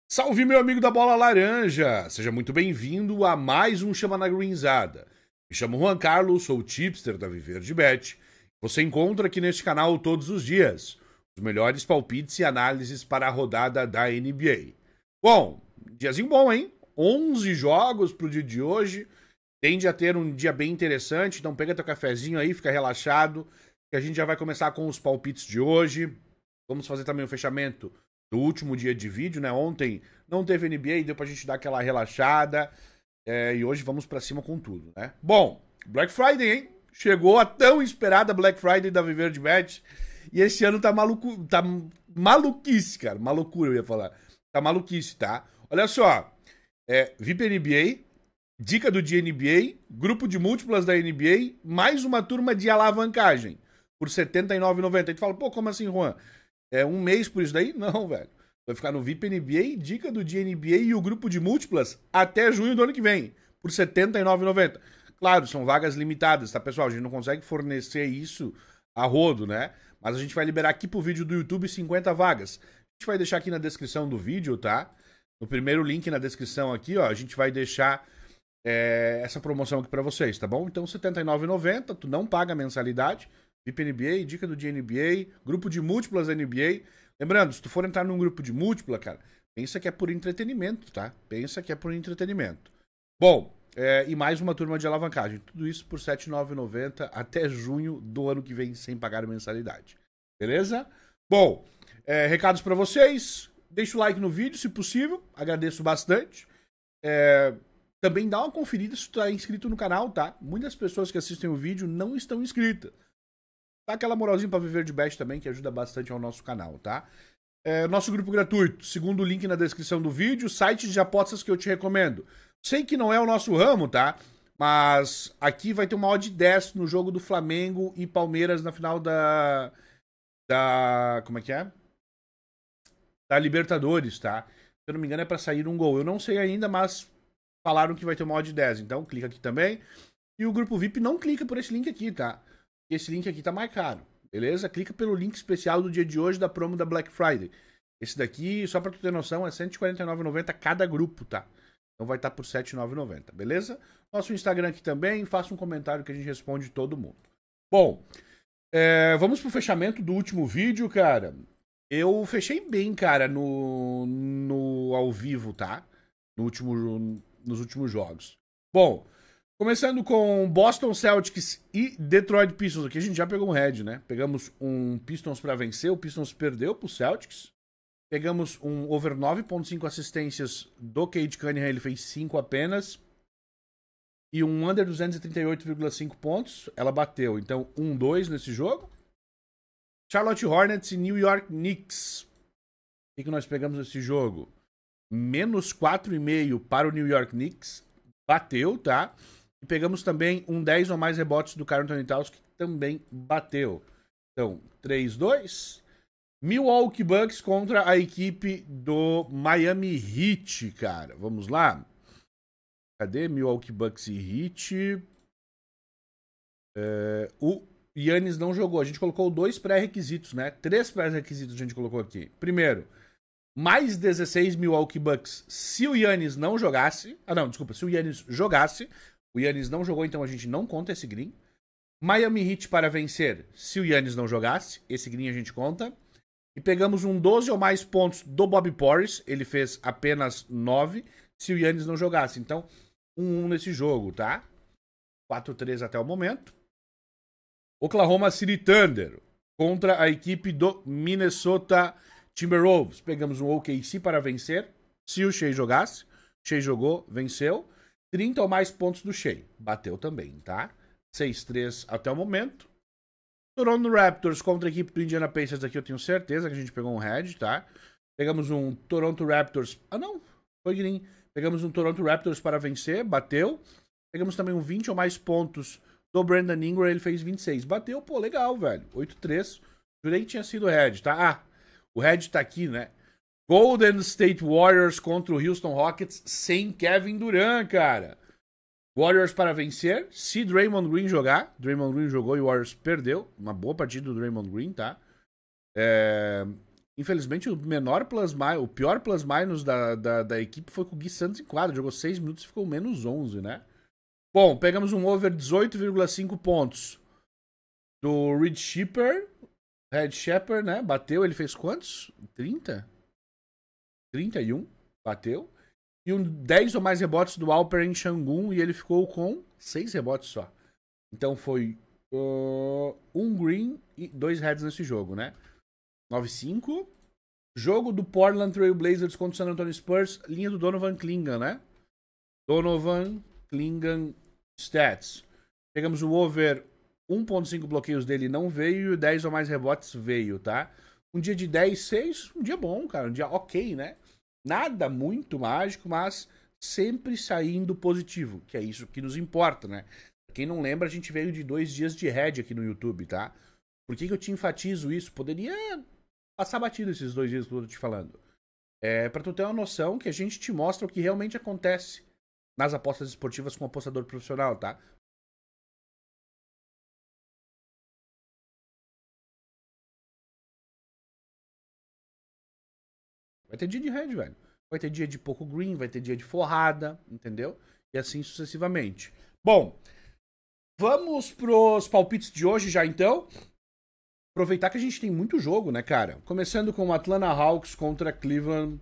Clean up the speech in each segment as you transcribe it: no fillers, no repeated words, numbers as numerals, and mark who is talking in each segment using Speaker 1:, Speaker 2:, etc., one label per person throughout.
Speaker 1: Salve, meu amigo da Bola Laranja! Seja muito bem-vindo a mais um Chama na Greenzada. Me chamo Juan Carlos, sou o tipster da Viver de Bet. Você encontra aqui neste canal todos os dias os melhores palpites e análises para a rodada da NBA. Bom, diazinho bom, hein? 11 jogos pro dia de hoje. Tende a ter um dia bem interessante, então pega teu cafezinho aí, fica relaxado, que a gente já vai começar com os palpites de hoje. Vamos fazer também o fechamento do último dia de vídeo, né? Ontem não teve NBA, deu pra gente dar aquela relaxada. E hoje vamos pra cima com tudo, né? Bom, Black Friday, hein? Chegou a tão esperada Black Friday da Viver de Bet. E esse ano tá maluquice, cara. Uma loucura, eu ia falar. Tá maluquice, tá? Olha só. VIP NBA, dica do dia NBA, grupo de múltiplas da NBA, mais uma turma de alavancagem por R$ 79,90. E tu fala, pô, como assim, Juan? É um mês por isso daí? Não, velho. Vai ficar no VIP NBA, dica do dia NBA e o grupo de múltiplas até junho do ano que vem, por R$ 79,90. Claro, são vagas limitadas, tá, pessoal? A gente não consegue fornecer isso a rodo, né? Mas a gente vai liberar aqui pro vídeo do YouTube 50 vagas. A gente vai deixar aqui na descrição do vídeo, tá? No primeiro link na descrição aqui, ó, a gente vai deixar essa promoção aqui pra vocês, tá bom? Então, R$ 79,90, tu não paga mensalidade. VIP NBA, dica do dia NBA, grupo de múltiplas da NBA. Lembrando, se tu for entrar num grupo de múltipla, cara, pensa que é por entretenimento, tá? Pensa que é por entretenimento. Bom, e mais uma turma de alavancagem. Tudo isso por R$ 7,990 até junho do ano que vem, sem pagar mensalidade. Beleza? Bom, recados pra vocês. Deixa o like no vídeo, se possível. Agradeço bastante. Também dá uma conferida se tu tá inscrito no canal, tá? Muitas pessoas que assistem o vídeo não estão inscritas. Dá aquela moralzinha pra Viver de Bet também, que ajuda bastante ao nosso canal, tá? Nosso grupo gratuito, segundo o link na descrição do vídeo, site de apostas que eu te recomendo. Sei que não é o nosso ramo, tá? Mas aqui vai ter uma odd 10 no jogo do Flamengo e Palmeiras na final como é que é? Da Libertadores, tá? Se eu não me engano é pra sair um gol. Eu não sei ainda, mas falaram que vai ter uma odd 10. Então clica aqui também. E o grupo VIP não clica por esse link aqui, tá? Esse link aqui tá mais caro, beleza? Clica pelo link especial do dia de hoje da promo da Black Friday. Esse daqui, só pra tu ter noção, é R$ 149,90 cada grupo, tá? Então vai estar por R$ 7,990, beleza? Nosso Instagram aqui também, faça um comentário que a gente responde todo mundo. Bom, vamos pro fechamento do último vídeo, cara. Eu fechei bem, cara, no ao vivo, tá? Nos últimos jogos. Bom, começando com Boston Celtics e Detroit Pistons. Aqui a gente já pegou um head, né? Pegamos um Pistons para vencer. O Pistons perdeu pro Celtics. Pegamos um over 9,5 assistências do Cade Cunningham. Ele fez 5 apenas. E um under 238,5 pontos. Ela bateu. Então, 1-2 nesse jogo. Charlotte Hornets e New York Knicks. O que nós pegamos nesse jogo? Menos 4,5 para o New York Knicks. Bateu, tá? E pegamos também um 10 ou mais rebotes do Karl Anthony Towns, que também bateu. Então, 3-2. Milwaukee Bucks contra a equipe do Miami Heat, cara. Vamos lá. Cadê Milwaukee Bucks e Heat? O Giannis não jogou. A gente colocou 2 pré-requisitos, né? 3 pré-requisitos a gente colocou aqui. Primeiro, mais 16 Milwaukee Bucks se o Giannis não jogasse. Se o Giannis jogasse. O Giannis não jogou, então a gente não conta esse green. Miami Heat para vencer se o Giannis não jogasse. Esse green a gente conta. E pegamos um 12 ou mais pontos do Bobby Portis. Ele fez apenas 9 se o Giannis não jogasse. Então, 1-1 nesse jogo, tá? 4-3 até o momento. Oklahoma City Thunder contra a equipe do Minnesota Timberwolves. Pegamos um OKC para vencer se o Shea jogasse. Shea jogou, venceu. 30 ou mais pontos do Shea. Bateu também, tá? 6-3 até o momento. Toronto Raptors contra a equipe do Indiana Pacers. Aqui eu tenho certeza que a gente pegou um head, tá? Pegamos um Toronto Raptors... foi green. Pegamos um Toronto Raptors para vencer. Bateu. Pegamos também um 20 ou mais pontos do Brandon Ingram. Ele fez 26. Bateu, pô, legal, velho. 8-3. Jurei que tinha sido head, tá? O head tá aqui, né? Golden State Warriors contra o Houston Rockets sem Kevin Durant, cara. Warriors para vencer, se Draymond Green jogar. Draymond Green jogou e o Warriors perdeu. Uma boa partida do Draymond Green, tá? Infelizmente, o pior plus-minus da equipe foi com o Gui Santos em quadra. Jogou 6 minutos e ficou menos 11, né? Bom, pegamos um over 18,5 pontos do Red Shepard, né? Bateu, ele fez quantos? 30? 31, bateu. E 10 ou mais rebotes do Alperen Sengun e ele ficou com 6 rebotes só. Então foi um green e 2 heads nesse jogo, né? 9-5. Jogo do Portland Trail Blazers contra o San Antonio Spurs. Linha do Donovan Clingan, né? Donovan Clingan Stats. Pegamos o over 1.5 bloqueios dele, não veio. E 10 ou mais rebotes veio, tá? Um dia de 10-6, um dia bom, cara. Um dia ok, né? Nada muito mágico, mas sempre saindo positivo. Que é isso que nos importa, né? Quem não lembra, a gente veio de 2 dias de head aqui no YouTube, tá? Por que eu te enfatizo isso? Poderia passar batido esses 2 dias que eu tô te falando. Pra tu ter uma noção que a gente te mostra o que realmente acontece nas apostas esportivas com o apostador profissional, tá? Vai ter dia de head, velho. Vai ter dia de pouco green, vai ter dia de forrada, entendeu? E assim sucessivamente. Bom, vamos pros palpites de hoje já então. Aproveitar que a gente tem muito jogo, né, cara? Começando com o Atlanta Hawks contra Cleveland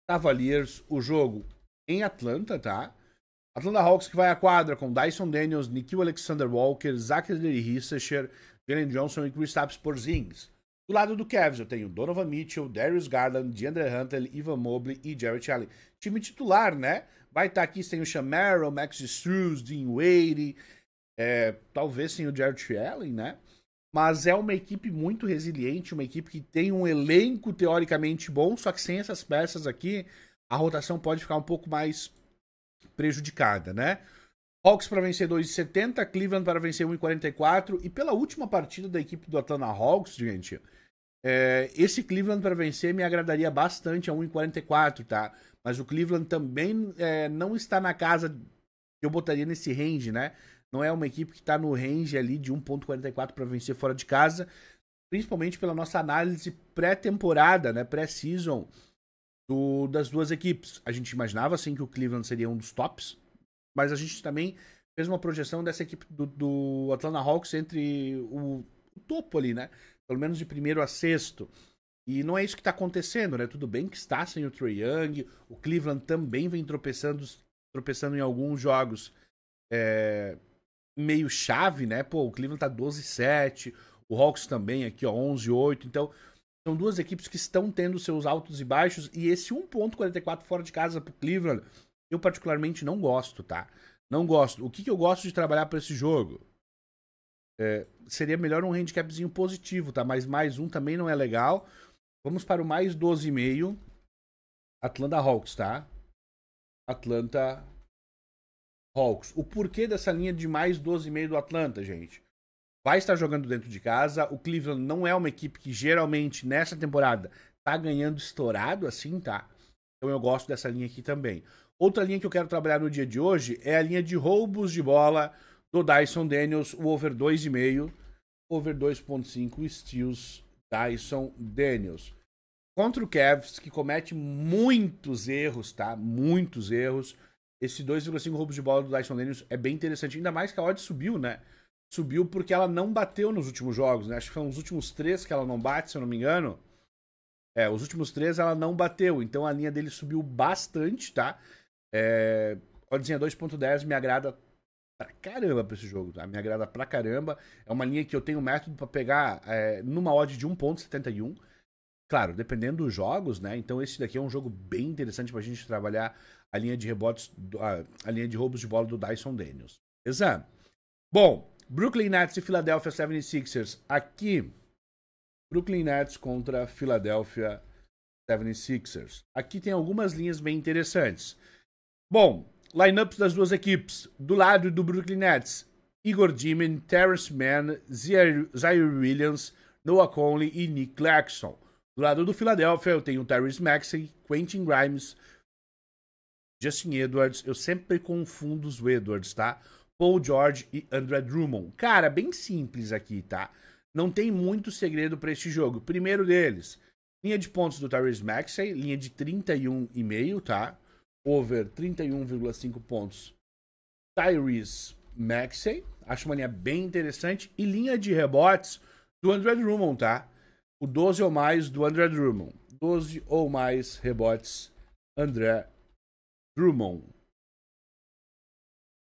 Speaker 1: Cavaliers, o jogo em Atlanta, tá? Atlanta Hawks que vai à quadra com Dyson Daniels, Nickeil Alexander-Walker, Zachary Hissacher, Jalen Johnson e Kristaps Porzingis. Do lado do Cavs eu tenho Donovan Mitchell, Darius Garland, DeAndre Hunter, Evan Mobley e Jarrett Allen. Time titular, né? Vai estar aqui sem o Shamaro, Max Struz, Dean Wade, talvez sem o Jarrett Allen, né? Mas é uma equipe muito resiliente, uma equipe que tem um elenco teoricamente bom, só que sem essas peças aqui, a rotação pode ficar um pouco mais prejudicada, né? Hawks para vencer 2,70, Cleveland para vencer 1,44. E pela última partida da equipe do Atlanta Hawks, gente, esse Cleveland para vencer me agradaria bastante a 1,44, tá? Mas o Cleveland também não está na casa que eu botaria nesse range, né? Não é uma equipe que está no range ali de 1,44 para vencer fora de casa, principalmente pela nossa análise pré-temporada, né? Pré-season das duas equipes. A gente imaginava, sim, que o Cleveland seria um dos tops, mas a gente também fez uma projeção dessa equipe do Atlanta Hawks entre o topo ali, né? Pelo menos de primeiro a sexto. E não é isso que está acontecendo, né? Tudo bem que está sem o Trae Young, o Cleveland também vem tropeçando em alguns jogos meio chave, né? Pô, o Cleveland tá 12-7, o Hawks também aqui, ó, 11-8. Então, são duas equipes que estão tendo seus altos e baixos. E esse 1,44 fora de casa pro Cleveland, eu particularmente não gosto, tá? Não gosto. O que eu gosto de trabalhar para esse jogo? Seria melhor um handicapzinho positivo, tá? Mas mais um também não é legal. Vamos para o mais 12,5. Atlanta Hawks, tá? Atlanta Hawks. O porquê dessa linha de mais 12,5 do Atlanta, gente? Vai estar jogando dentro de casa. O Cleveland não é uma equipe que geralmente nessa temporada tá ganhando estourado assim, tá? Então eu gosto dessa linha aqui também. Outra linha que eu quero trabalhar no dia de hoje é a linha de roubos de bola do Dyson Daniels, o over 2,5, over 2,5 steals Dyson Daniels. Contra o Cavs, que comete muitos erros, tá? Muitos erros. Esse 2,5 roubos de bola do Dyson Daniels é bem interessante. Ainda mais que a odd subiu, né? Subiu porque ela não bateu nos últimos jogos, né? Acho que foram os últimos 3 que ela não bate, se eu não me engano. Os últimos 3 ela não bateu. Então a linha dele subiu bastante, tá? Oddzinha 2,10 me agrada pra caramba pra esse jogo, tá? Me agrada pra caramba. É uma linha que eu tenho método pra pegar numa odd de 1,71. Claro, dependendo dos jogos, né? Então esse daqui é um jogo bem interessante pra gente trabalhar a linha de rebotes, a linha de roubos de bola do Dyson Daniels. Beleza? Bom, Brooklyn Nets e Philadelphia 76ers. Aqui, Brooklyn Nets contra Philadelphia 76ers. Aqui tem algumas linhas bem interessantes. Bom, lineups das duas equipes. Do lado do Brooklyn Nets, Igor Dimen, Terrence Mann, Zaire Williams, Noah Conley e Nick Claxton. Do lado do Philadelphia, eu tenho Tyrese Maxey, Quentin Grimes, Justin Edwards. Eu sempre confundo os Edwards, tá? Paul George e Andre Drummond. Cara, bem simples aqui, tá? Não tem muito segredo para este jogo. Primeiro deles, Linha de pontos do Tyrese Maxey, linha de 31,5, tá? Over 31,5 pontos. Tyrese Maxey, acho uma linha bem interessante. E linha de rebotes do Andre Drummond, tá? O 12 ou mais do Andre Drummond. 12 ou mais rebotes, Andre Drummond.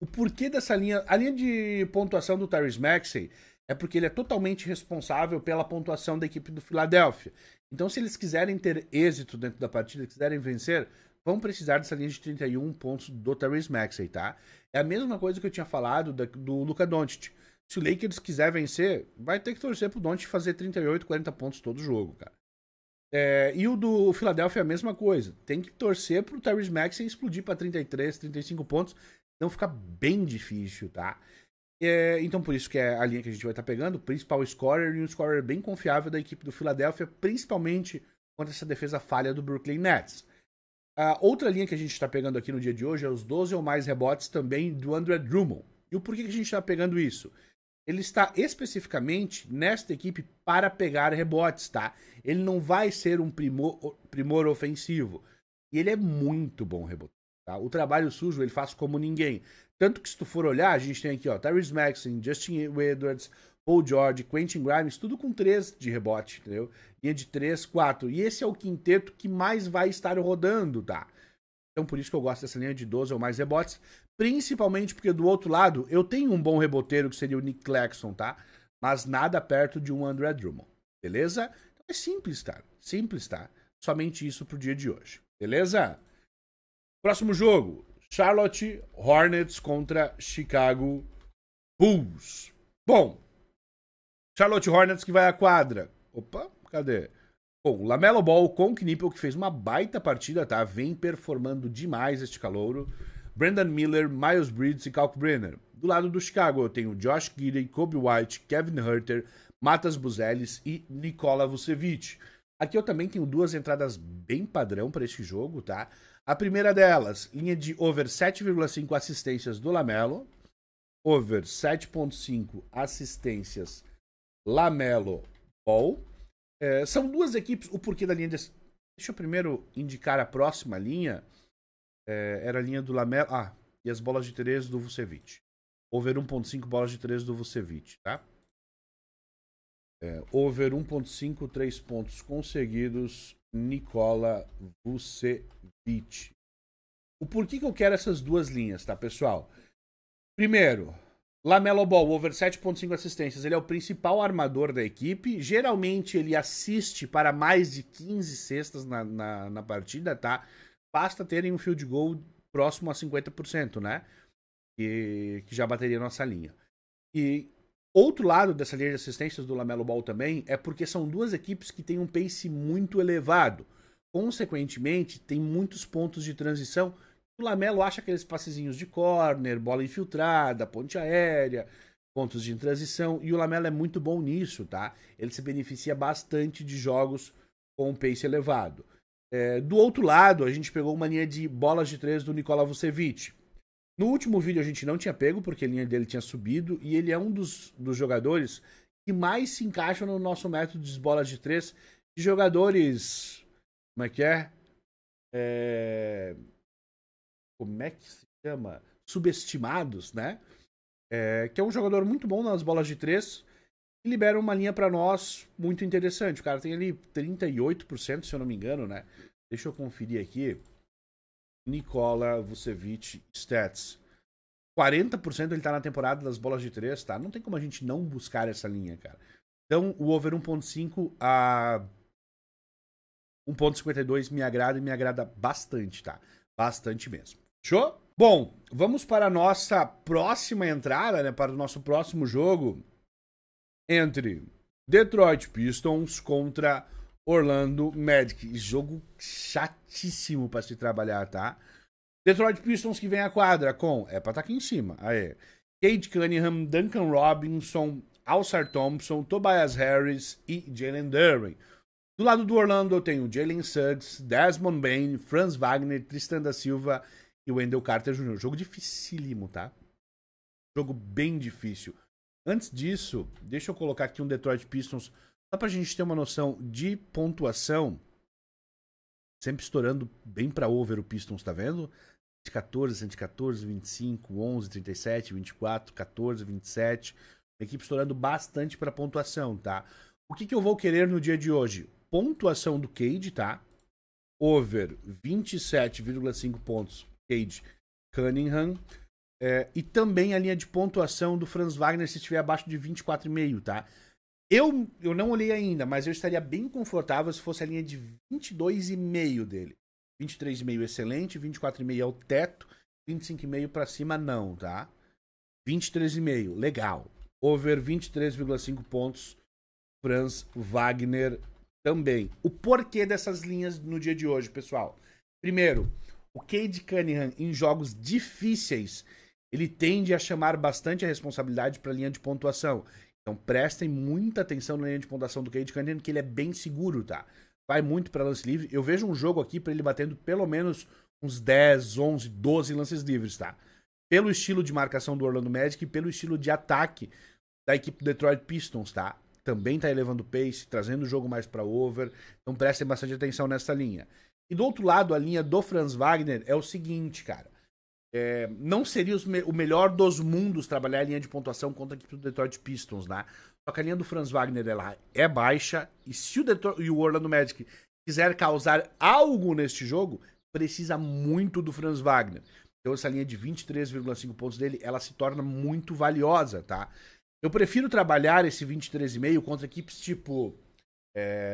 Speaker 1: O porquê dessa linha... A linha de pontuação do Tyrese Maxey é porque ele é totalmente responsável pela pontuação da equipe do Philadelphia. Então, se eles quiserem ter êxito dentro da partida, quiserem vencer, vão precisar dessa linha de 31 pontos do Tyrese Maxey, tá? É a mesma coisa que eu tinha falado do Luka Doncic. Se o Lakers quiser vencer, vai ter que torcer pro Doncic fazer 38, 40 pontos todo jogo, cara. E o do Philadelphia é a mesma coisa. Tem que torcer pro Tyrese Maxey explodir pra 33, 35 pontos. Então fica bem difícil, tá? Então por isso que é a linha que a gente vai estar pegando. O principal scorer e um scorer bem confiável da equipe do Philadelphia, principalmente contra essa defesa falha do Brooklyn Nets. A outra linha que a gente está pegando aqui no dia de hoje é os 12 ou mais rebotes também do Andre Drummond. E o porquê que a gente está pegando isso? Ele está especificamente nesta equipe para pegar rebotes, tá? Ele não vai ser um primor ofensivo. E ele é muito bom rebote, tá? O trabalho sujo ele faz como ninguém. Tanto que se tu for olhar, a gente tem aqui, ó, Tyrese Maxey, Justin Edwards, Paul George, Quentin Grimes, tudo com 3 de rebote, entendeu? Linha de 3, 4. E esse é o quinteto que mais vai estar rodando, tá? Então por isso que eu gosto dessa linha de 12 ou mais rebotes. Principalmente porque do outro lado, eu tenho um bom reboteiro que seria o Nick Claxton, tá? Mas nada perto de um Andre Drummond, beleza? Então é simples, cara. Simples, tá? Somente isso pro dia de hoje, beleza? Próximo jogo. Charlotte Hornets contra Chicago Bulls. Bom, Charlotte Hornets que vai à quadra. Opa, cadê? Bom, Lamelo Ball com Knipple, que fez uma baita partida, tá? Vem performando demais este calouro. Brandon Miller, Miles Bridges e Kalkbrenner. Do lado do Chicago eu tenho Josh Giddey, Kobe White, Kevin Huerter, Matas Buzelis e Nikola Vucevic. Aqui eu também tenho 2 entradas bem padrão para este jogo, tá? A primeira delas, linha de over 7,5 assistências do Lamelo. Over 7,5 assistências Lamelo Ball. São 2 equipes, o porquê da linha de... Deixa eu primeiro indicar a próxima linha. Era a linha do Lamelo... e as bolas de 3 do Vucevic. Over 1.5 bolas de 3 do Vucevic, tá? Over 1.5, 3 pontos conseguidos, Nikola Vucevic. O porquê que eu quero essas 2 linhas, tá, pessoal? Primeiro, Lamelo Ball, over 7.5 assistências. Ele é o principal armador da equipe. Geralmente ele assiste para mais de 15 cestas na partida, tá? Basta terem um field goal próximo a 50%, né? Que já bateria a nossa linha. E outro lado dessa linha de assistências do Lamelo Ball também é porque são 2 equipes que têm um pace muito elevado. Consequentemente, tem muitos pontos de transição. O Lamelo acha aqueles passezinhos de corner, bola infiltrada, ponte aérea, pontos de transição. E o Lamelo é muito bom nisso, tá? Ele se beneficia bastante de jogos com um pace elevado. Do outro lado, a gente pegou uma linha de bolas de 3 do Nikola Vucevic. No último vídeo a gente não tinha pego, porque a linha dele tinha subido, e ele é um dos jogadores que mais se encaixam no nosso método de bolas de 3, de jogadores... Como é que é? Como é que se chama? Subestimados, né? Que é um jogador muito bom nas bolas de 3 e libera uma linha pra nós muito interessante. O cara tem ali 38%, se eu não me engano, né? Deixa eu conferir aqui. Nikola Vucevic Stats. 40% ele tá na temporada das bolas de 3, tá? Não tem como a gente não buscar essa linha, cara. Então, o over 1.5 a 1.52 me agrada e me agrada bastante, tá? Bastante mesmo. Show? Bom, vamos para a nossa próxima entrada, né? Para o nosso próximo jogo entre Detroit Pistons contra Orlando Magic. Jogo chatíssimo para se trabalhar, tá? Detroit Pistons que vem à quadra com... pra estar aqui em cima. Aí. Cade Cunningham, Duncan Robinson, Alsar Thompson, Tobias Harris e Jalen Duren. Do lado do Orlando eu tenho Jalen Suggs, Desmond Bane, Franz Wagner, Tristan da Silva e Wendell Carter Jr. Jogo dificílimo, tá? Jogo bem difícil. Antes disso, deixa eu colocar aqui um Detroit Pistons, só pra gente ter uma noção de pontuação. sempre estourando bem para over o Pistons, tá vendo? 114, 114, 25, 11, 37, 24, 14, 27. A equipe estourando bastante para pontuação, tá? O que eu vou querer no dia de hoje? Pontuação do Cade, tá? Over 27,5 pontos, Cade Cunningham. E também a linha de pontuação do Franz Wagner se estiver abaixo de 24,5, tá? Eu não olhei ainda, mas eu estaria bem confortável se fosse a linha de 22,5 dele. 23,5 excelente, 24,5 é o teto, 25,5 para cima não, tá? 23,5, legal. Over 23,5 pontos, Franz Wagner também. O porquê dessas linhas no dia de hoje, pessoal? Primeiro, o Cade Cunningham em jogos difíceis, ele tende a chamar bastante a responsabilidade para a linha de pontuação. Então prestem muita atenção na linha de pontuação do Cade Cunningham, que ele é bem seguro, tá? Vai muito para lance livre. Eu vejo um jogo aqui para ele batendo pelo menos uns 10, 11, 12 lances livres, tá? Pelo estilo de marcação do Orlando Magic e pelo estilo de ataque da equipe do Detroit Pistons, tá? Também tá elevando o pace, trazendo o jogo mais para over. Então prestem bastante atenção nessa linha. E do outro lado, a linha do Franz Wagner é o seguinte, cara. Não seria o melhor dos mundos trabalhar a linha de pontuação contra a equipe do Detroit Pistons, né? Só que a linha do Franz Wagner ela é baixa, e se o Orlando Magic quiser causar algo neste jogo, precisa muito do Franz Wagner. Então essa linha de 23,5 pontos dele, ela se torna muito valiosa, tá? Eu prefiro trabalhar esse 23,5 contra equipes tipo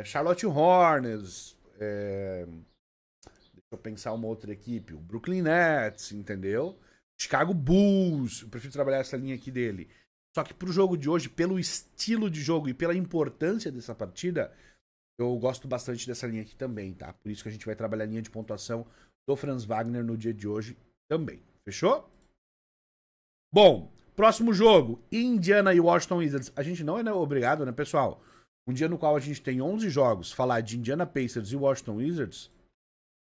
Speaker 1: Charlotte Hornets, deixa eu pensar uma outra equipe, o Brooklyn Nets, entendeu? Chicago Bulls, eu prefiro trabalhar essa linha aqui dele. Só que pro jogo de hoje, pelo estilo de jogo e pela importância dessa partida, eu gosto bastante dessa linha aqui também, tá? Por isso que a gente vai trabalhar a linha de pontuação do Franz Wagner no dia de hoje também. Fechou? Bom, próximo jogo, Indiana e Washington Wizards. A gente não é obrigado, né, pessoal? Um dia no qual a gente tem 11 jogos, falar de Indiana Pacers e Washington Wizards,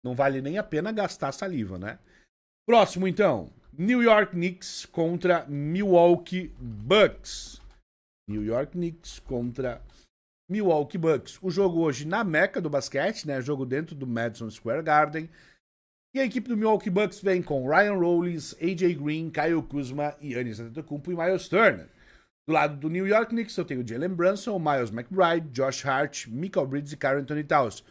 Speaker 1: não vale nem a pena gastar saliva, né? Próximo, então. New York Knicks contra Milwaukee Bucks. New York Knicks contra Milwaukee Bucks. O jogo hoje na meca do basquete, né? Jogo dentro do Madison Square Garden. E a equipe do Milwaukee Bucks vem com Ryan Rollins, AJ Green, Kyle Kuzma, Giannis Antetokounmpo e Miles Turner. Do lado do New York Knicks eu tenho Jalen Brunson, Miles McBride, Josh Hart, Michael Bridges e Karl Anthony Towns.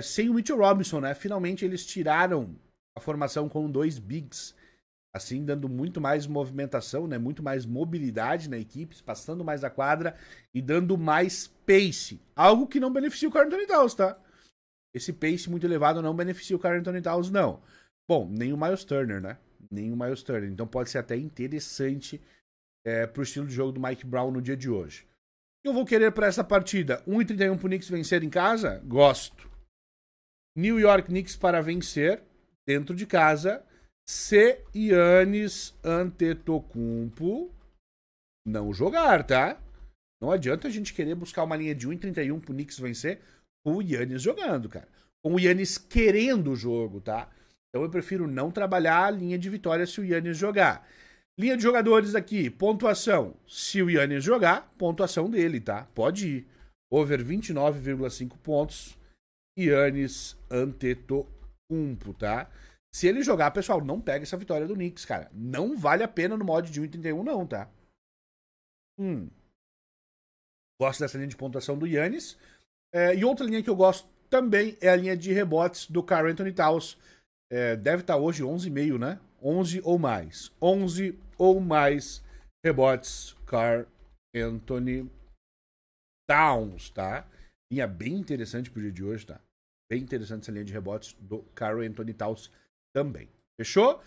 Speaker 1: Sem o Mitchell Robinson, né? Finalmente eles tiraram a formação com 2 bigs, assim dando muito mais movimentação, né? Muito mais mobilidade na equipe, passando mais a quadra e dando mais pace. Algo que não beneficia o Karl Anthony Towns, tá? Esse pace muito elevado não beneficia o Karl Anthony Towns, não. Bom, nem o Miles Turner, né? Nem o Miles Turner. Então pode ser até interessante pro estilo de jogo do Mike Brown no dia de hoje. Eu vou querer para essa partida 1,31 pro Knicks vencer em casa? Gosto. New York Knicks para vencer dentro de casa se Giannis Antetokounmpo não jogar, tá? Não adianta a gente querer buscar uma linha de 1,31 pro Knicks vencer com o Giannis jogando, cara. Com o Giannis querendo o jogo, tá? Então eu prefiro não trabalhar a linha de vitória se o Giannis jogar. Linha de jogadores aqui, pontuação. Se o Giannis jogar, pontuação dele, tá? Pode ir. Over 29,5 pontos. Giannis Antetokounmpo, tá? Se ele jogar, pessoal, não pega essa vitória do Knicks, cara. Não vale a pena no mod de 1,31 não, tá? Gosto dessa linha de pontuação do Giannis. E outra linha que eu gosto também é a linha de rebotes do Karl Anthony Towns. Deve estar hoje 11,5, né? 11 ou mais. 11 ou mais rebotes Karl Anthony Towns, tá? Linha bem interessante pro dia de hoje, tá? Bem interessante essa linha de rebotes do Karl Anthony Towns também. Fechou?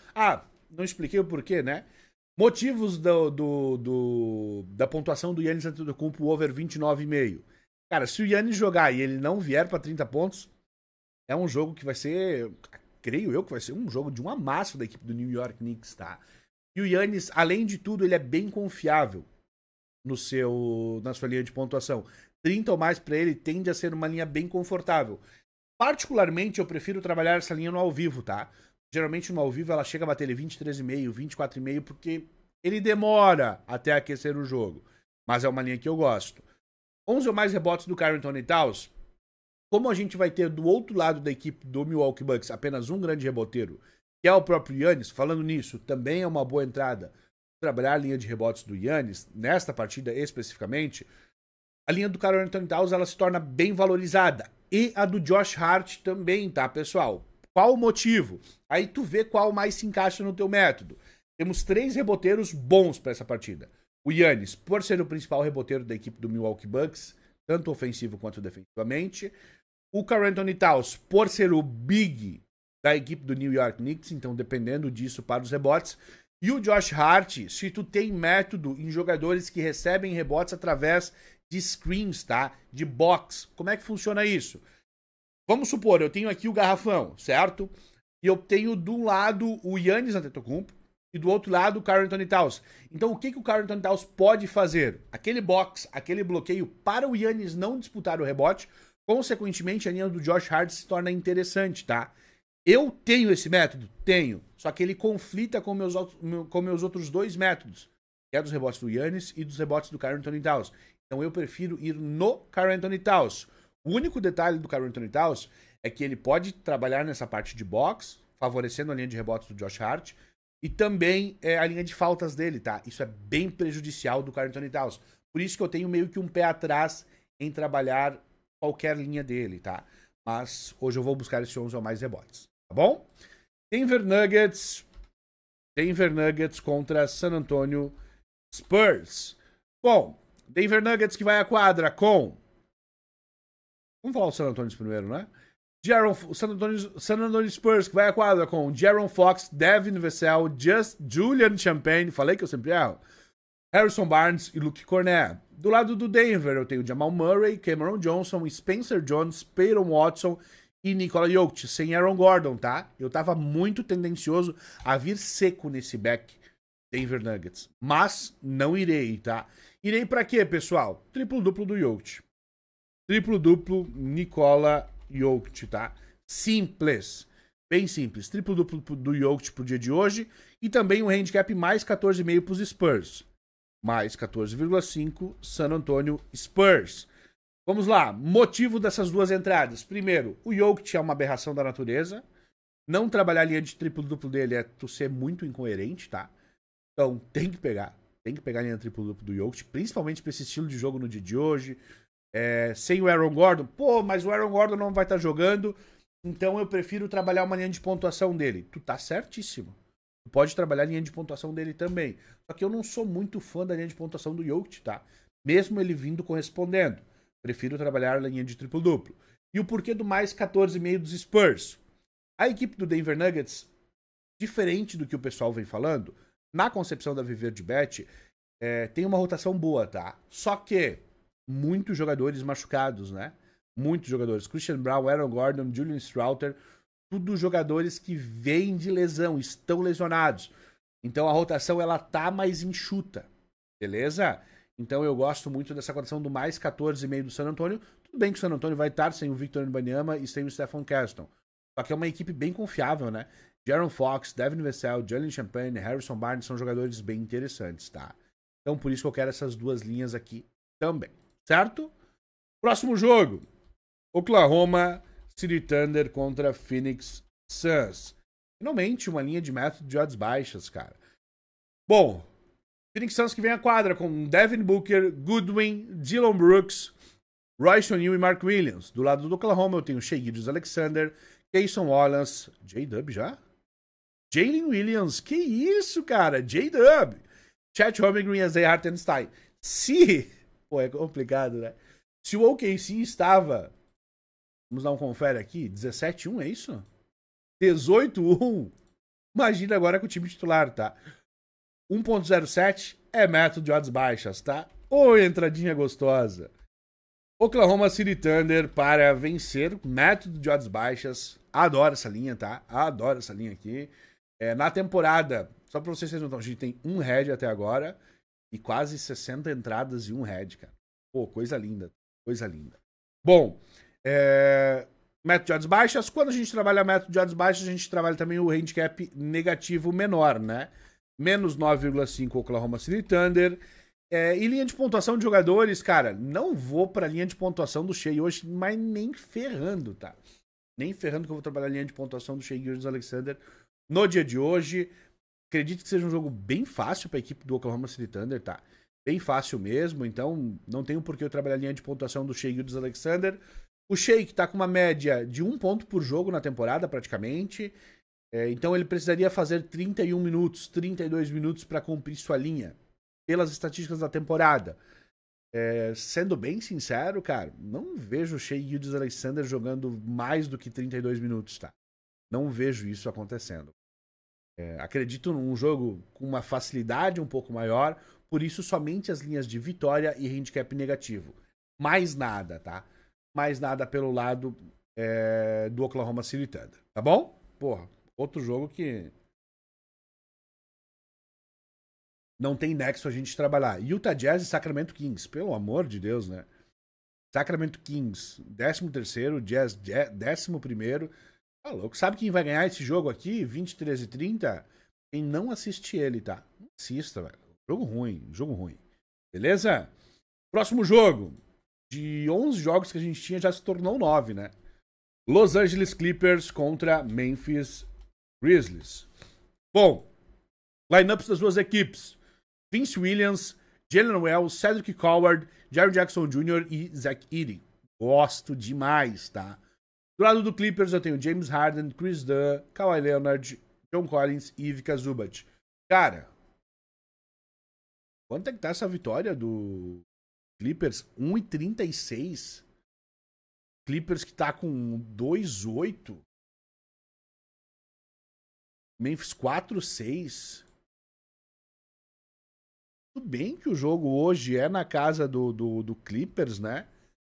Speaker 1: Não expliquei o porquê, né? Motivos da pontuação do Giannis Antetokounmpo over 29,5. Cara, se o Giannis jogar e ele não vier para 30 pontos, é um jogo que vai ser, creio eu, que vai ser um jogo de um amasso da equipe do New York Knicks, tá? E o Giannis, além de tudo, ele é bem confiável na sua linha de pontuação. 30 ou mais para ele tende a ser uma linha bem confortável. Particularmente, eu prefiro trabalhar essa linha no ao vivo, tá? Geralmente no ao vivo ela chega a bater 23,5, 24,5, porque ele demora até aquecer o jogo. Mas é uma linha que eu gosto. 11 ou mais rebotes do Karl Anthony Towns. Como a gente vai ter do outro lado da equipe do Milwaukee Bucks apenas um grande reboteiro, que é o próprio Giannis, falando nisso, também é uma boa entrada trabalhar a linha de rebotes do Giannis, nesta partida especificamente, a linha do Karl Anthony Towns ela se torna bem valorizada. E a do Josh Hart também, tá, pessoal? Qual o motivo? Aí tu vê qual mais se encaixa no teu método. Temos 3 reboteiros bons para essa partida. O Giannis, por ser o principal reboteiro da equipe do Milwaukee Bucks, tanto ofensivo quanto defensivamente. O Karl Anthony Towns, por ser o big da equipe do New York Knicks, então dependendo disso para os rebotes. E o Josh Hart, se tu tem método em jogadores que recebem rebotes através de screens, tá? De box. Como é que funciona isso? Vamos supor, eu tenho aqui o garrafão, certo? E eu tenho de um lado o Giannis Antetokounmpo e do outro lado o Karl Anthony Towns. Então o que o Karl Anthony Towns pode fazer? Aquele box, aquele bloqueio para o Giannis não disputar o rebote, consequentemente a linha do Josh Hart se torna interessante, tá? Eu tenho esse método? Tenho. Só que ele conflita com meus outros 2 métodos. Que é dos rebotes do Giannis e dos rebotes do Karl Anthony Towns. Então eu prefiro ir no Karl Anthony Towns. O único detalhe do Karl Anthony Towns é que ele pode trabalhar nessa parte de box, favorecendo a linha de rebotes do Josh Hart. E também a linha de faltas dele, tá? Isso é bem prejudicial do Karl Anthony Towns. Por isso que eu tenho meio que um pé atrás em trabalhar qualquer linha dele, tá? Mas hoje eu vou buscar esse 11 ou mais rebotes. Tá bom? Denver Nuggets contra San Antonio Spurs. Bom, Denver Nuggets que vai à quadra com... Vamos falar o San Antonio primeiro, né? San Antonio Spurs que vai à quadra com De'Aaron Fox, Devin Vassell, Julian Champagne, falei que eu sempre erro, Harrison Barnes e Luke Cornet. Do lado do Denver eu tenho Jamal Murray, Cameron Johnson, Spencer Jones, Peyton Watson e Nikola Jokic, sem Aaron Gordon, tá? Eu tava muito tendencioso a vir seco nesse back Denver Nuggets, mas não irei, tá? Irei pra quê, pessoal? Triplo-duplo do Jokic. Triplo-duplo Nikola Jokic, tá? Simples. Bem simples. Triplo-duplo do Jokic pro dia de hoje e também um handicap mais 14,5 pros Spurs. Mais 14,5 San Antonio Spurs. Vamos lá, motivo dessas 2 entradas. Primeiro, o Jokic é uma aberração da natureza. Não trabalhar a linha de triplo-duplo dele é tu ser muito incoerente, tá? Então, tem que pegar a linha de triplo-duplo do Jokic, principalmente pra esse estilo de jogo no dia de hoje. Sem o Aaron Gordon, pô, mas o Aaron Gordon não vai estar jogando, então eu prefiro trabalhar uma linha de pontuação dele. Tu tá certíssimo. Tu pode trabalhar a linha de pontuação dele também. Só que eu não sou muito fã da linha de pontuação do Jokic, tá? Mesmo ele vindo correspondendo. Prefiro trabalhar a linha de triplo-duplo. E o porquê do mais 14,5 dos Spurs? A equipe do Denver Nuggets, diferente do que o pessoal vem falando, na concepção da Viver de Bet, tem uma rotação boa, tá? Só que muitos jogadores machucados, né? Muitos jogadores. Christian Brown, Aaron Gordon, Julian Strouter, tudo jogadores que vêm de lesão, estão lesionados. Então a rotação ela tá mais enxuta, beleza? Então eu gosto muito dessa cotação do mais 14,5 do San Antonio. Tudo bem que o San Antonio vai estar sem o Victor Wembanyama e sem o Stephen Caston. Só que é uma equipe bem confiável, né? De'Aaron Fox, Devin Vassell, Julian Champagne, Harrison Barnes são jogadores bem interessantes, tá? Então por isso que eu quero essas 2 linhas aqui também, certo? Próximo jogo. Oklahoma City Thunder contra Phoenix Suns. Finalmente uma linha de método de odds baixas, cara. Bom, Phoenix Suns que vem à quadra com Devin Booker, Goodwin, Dillon Brooks, Royce O'Neal e Mark Williams. Do lado do Oklahoma eu tenho Shai Gilgeous-Alexander, Cason Wallace, J-Dub já? Jalen Williams, que isso, cara? J-Dub. Chet Holmgren e Isaiah Hartenstein. Pô, é complicado, né? Se o OKC estava, vamos dar um confere aqui, 17-1, é isso? 18-1. Imagina agora com o time titular, tá? 1.07 é método de odds baixas, tá? Ô, entradinha gostosa. Oklahoma City Thunder para vencer, método de odds baixas. Adoro essa linha, tá? Adoro essa linha aqui. Na temporada, só pra vocês notarem, a gente tem um head até agora e quase 60 entradas e um head, cara. Pô, coisa linda. Coisa linda. Bom, método de odds baixas. Quando a gente trabalha método de odds baixas, a gente trabalha também o handicap negativo menor, né? Menos 9,5 Oklahoma City Thunder E linha de pontuação de jogadores, cara, não vou pra linha de pontuação do Shai hoje, mas nem ferrando, tá? Nem ferrando que eu vou trabalhar a linha de pontuação do Shai Gilgeous-Alexander no dia de hoje. Acredito que seja um jogo bem fácil pra equipe do Oklahoma City Thunder, tá? Bem fácil mesmo, então não tenho por que eu trabalhar a linha de pontuação do Shai Gilgeous-Alexander. O Shai que tá com uma média de 1 ponto por jogo na temporada, praticamente. Então ele precisaria fazer 31 minutos, 32 minutos pra cumprir sua linha. Pelas estatísticas da temporada. Sendo bem sincero, cara, não vejo o Shai Gilgeous-Alexander jogando mais do que 32 minutos, tá? Não vejo isso acontecendo. Acredito num jogo com uma facilidade um pouco maior, por isso somente as linhas de vitória e handicap negativo. Mais nada, tá? Mais nada pelo lado do Oklahoma City Thunder, tá bom? Porra, outro jogo que não tem nexo a gente trabalhar. Utah Jazz e Sacramento Kings, pelo amor de Deus, né? Sacramento Kings, 13º, Jazz 11º. Tá louco. Sabe quem vai ganhar esse jogo aqui? 23h30? Quem não assiste ele, tá? Não assista, velho. Jogo ruim. Beleza? Próximo jogo. De 11 jogos que a gente tinha, já se tornou 9, né? Los Angeles Clippers contra Memphis Grizzlies. Bom, lineups das duas equipes. Vince Williams, Jalen Wells, Cedric Coward, Jaren Jackson Jr. e Zach Edey. Gosto demais, tá? Do lado do Clippers eu tenho James Harden, Chris Dunn, Kawhi Leonard, John Collins e Ivica Zubac. Cara, quanto é que tá essa vitória do Clippers? 1,36. Clippers que tá com 2,8. Memphis 4,6. Tudo bem que o jogo hoje é na casa do Clippers, né?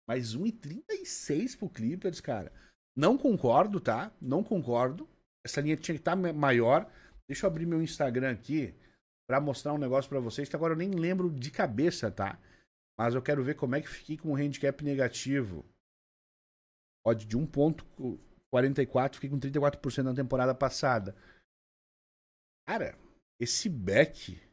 Speaker 1: Mas 1,36 pro Clippers, cara. Não concordo, tá? Não concordo. Essa linha tinha que estar maior. Deixa eu abrir meu Instagram aqui pra mostrar um negócio pra vocês que agora eu nem lembro de cabeça, tá? Mas eu quero ver como é que fiquei com o handicap negativo. Odd de 1,44, fiquei com 34% na temporada passada. Cara, esse back...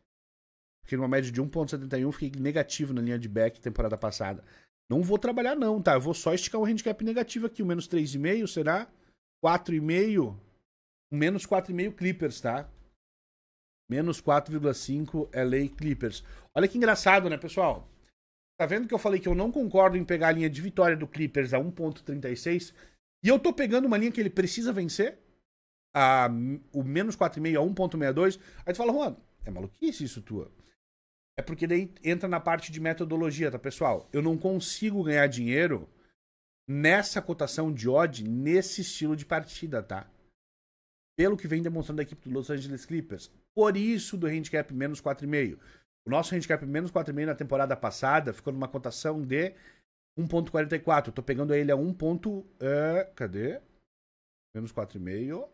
Speaker 1: Fiquei numa média de 1,71, fiquei negativo na linha de back temporada passada. Não vou trabalhar não, tá? Eu vou só esticar o handicap negativo aqui. O menos 3,5, será? 4,5. Menos 4,5 Clippers, tá? Menos 4,5 LA Clippers. Olha que engraçado, né, pessoal? Tá vendo que eu falei que eu não concordo em pegar a linha de vitória do Clippers a 1,36? E eu tô pegando uma linha que ele precisa vencer? O menos 4,5 a 1,62? Aí tu fala, Juan, é maluquice isso tua? É porque daí entra na parte de metodologia, tá, pessoal? Eu não consigo ganhar dinheiro nessa cotação de odd, nesse estilo de partida, tá? Pelo que vem demonstrando a equipe do Los Angeles Clippers. Por isso do handicap menos 4,5. O nosso handicap menos 4,5 na temporada passada ficou numa cotação de 1,44. Eu tô pegando ele a 1. Cadê? Menos 4,5.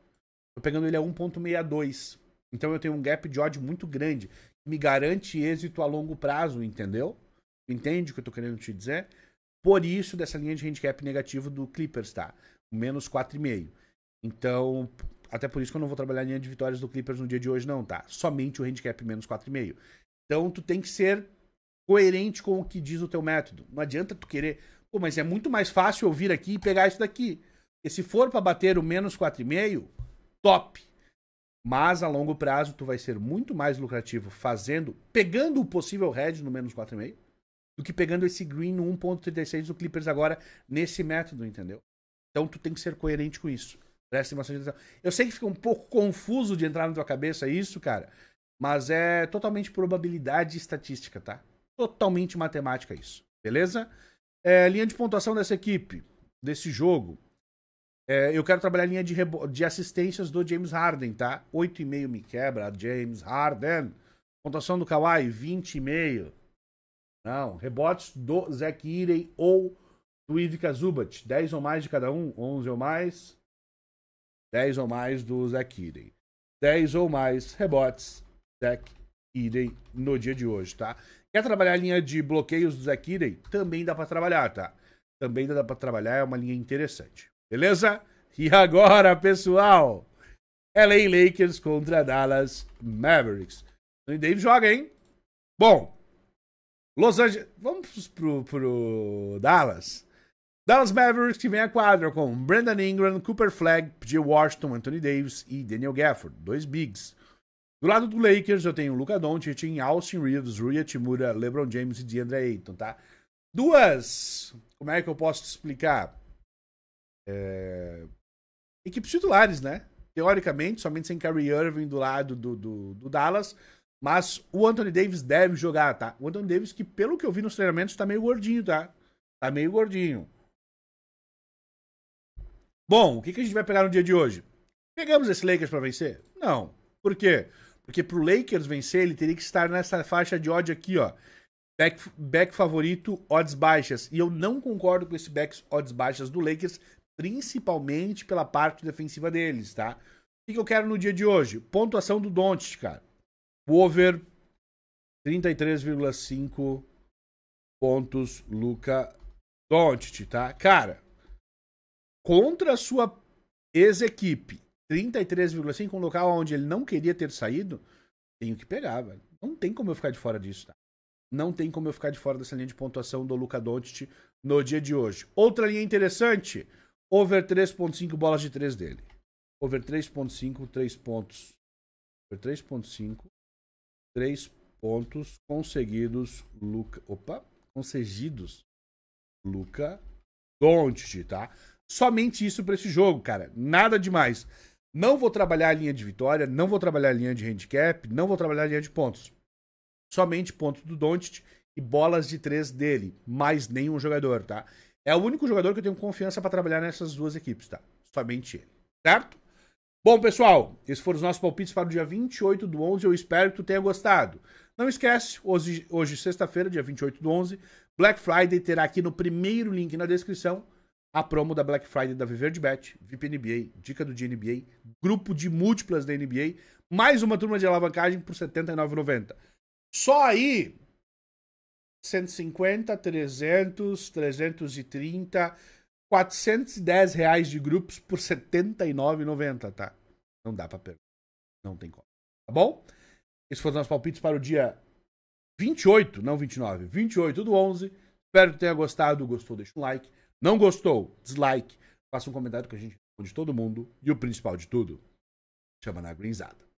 Speaker 1: Tô pegando ele a 1,62. Então eu tenho um gap de odd muito grande. Me garante êxito a longo prazo, entendeu? Entende o que eu tô querendo te dizer? Por isso dessa linha de handicap negativo do Clippers, tá? Menos 4,5. Então, até por isso que eu não vou trabalhar a linha de vitórias do Clippers no dia de hoje, não, tá? Somente o handicap menos 4,5. Então, tu tem que ser coerente com o que diz o teu método. Não adianta tu querer... Pô, mas é muito mais fácil eu vir aqui e pegar isso daqui. E se for pra bater o menos 4,5, top! Mas a longo prazo tu vai ser muito mais lucrativo pegando o possível hedge no menos 4,5 do que pegando esse green no 1,36 do Clippers agora nesse método, entendeu? Então tu tem que ser coerente com isso. Preste bastante atenção. Eu sei que fica um pouco confuso de entrar na tua cabeça isso, cara, mas é totalmente probabilidade e estatística, tá? Totalmente matemática isso, beleza? Linha de pontuação dessa equipe, desse jogo. Eu quero trabalhar a linha de assistências do James Harden, tá? 8,5 me quebra, James Harden. Pontuação do Kawhi, 20,5. Não, rebotes do Zach Edey ou do Ivica Zubac. 10 ou mais de cada um, 11 ou mais. 10 ou mais do Zach Edey. 10 ou mais rebotes, Zach Edey no dia de hoje, tá? Quer trabalhar a linha de bloqueios do Zach Edey? Também dá pra trabalhar, tá? Também dá pra trabalhar, é uma linha interessante. Beleza? E agora, pessoal, LA Lakers contra Dallas Mavericks. O Dave joga, hein? Bom, Los Angeles. Vamos pro Dallas. Dallas Mavericks que vem a quadra com Brandon Ingram, Cooper Flagg, P.J. Washington, Anthony Davis e Daniel Gafford, 2 bigs. Do lado do Lakers eu tenho Luka Doncic, Austin Reeves, Rui Hachimura, LeBron James e DeAndre Ayton, tá? Duas, como é que eu posso te explicar? Equipes titulares, né? Teoricamente, somente sem Kyrie Irving do lado do Dallas, mas o Anthony Davis deve jogar, tá? O Anthony Davis que, pelo que eu vi nos treinamentos, tá meio gordinho, tá? Tá meio gordinho. Bom, o que a gente vai pegar no dia de hoje? Pegamos esse Lakers pra vencer? Não. Por quê? Porque pro Lakers vencer, ele teria que estar nessa faixa de odd aqui, ó. Back favorito, odds baixas. E eu não concordo com esse back odds baixas do Lakers, principalmente pela parte defensiva deles, tá? O que eu quero no dia de hoje? Pontuação do Doncic, cara. O over 33,5 pontos, Luka Doncic, tá? Cara, contra a sua ex-equipe, 33,5, um local onde ele não queria ter saído, tenho que pegar, velho. Não tem como eu ficar de fora disso, tá? Não tem como eu ficar de fora dessa linha de pontuação do Luka Doncic no dia de hoje. Outra linha interessante, over 3.5 bolas de 3 dele. Over 3.5, 3 pontos. Over 3.5, 3 pontos conseguidos, concedidos, Luka Doncic, tá? Somente isso para esse jogo, cara. Nada demais. Não vou trabalhar a linha de vitória, não vou trabalhar a linha de handicap, não vou trabalhar a linha de pontos. Somente pontos do Doncic e bolas de 3 dele. Mais nenhum jogador, tá? É o único jogador que eu tenho confiança para trabalhar nessas duas equipes, tá? Somente ele, certo? Bom, pessoal, esses foram os nossos palpites para o dia 28/11. Eu espero que tu tenha gostado. Não esquece, hoje sexta-feira, dia 28/11, Black Friday terá aqui no primeiro link na descrição a promo da Black Friday da ViverdeBet, VIP NBA, dica do dia NBA, grupo de múltiplas da NBA, mais uma turma de alavancagem por R$ 79,90. Só aí, 150, 300, 330, R$410 de grupos por R$ 79,90, tá? Não dá pra perder. Não tem como. Tá bom? Esses foram os nossos palpites para o dia 28, não 29, 28/11. Espero que tenha gostado. Gostou, deixa um like. Não gostou, dislike. Faça um comentário que a gente responde todo mundo. E o principal de tudo, chama na Greenzada.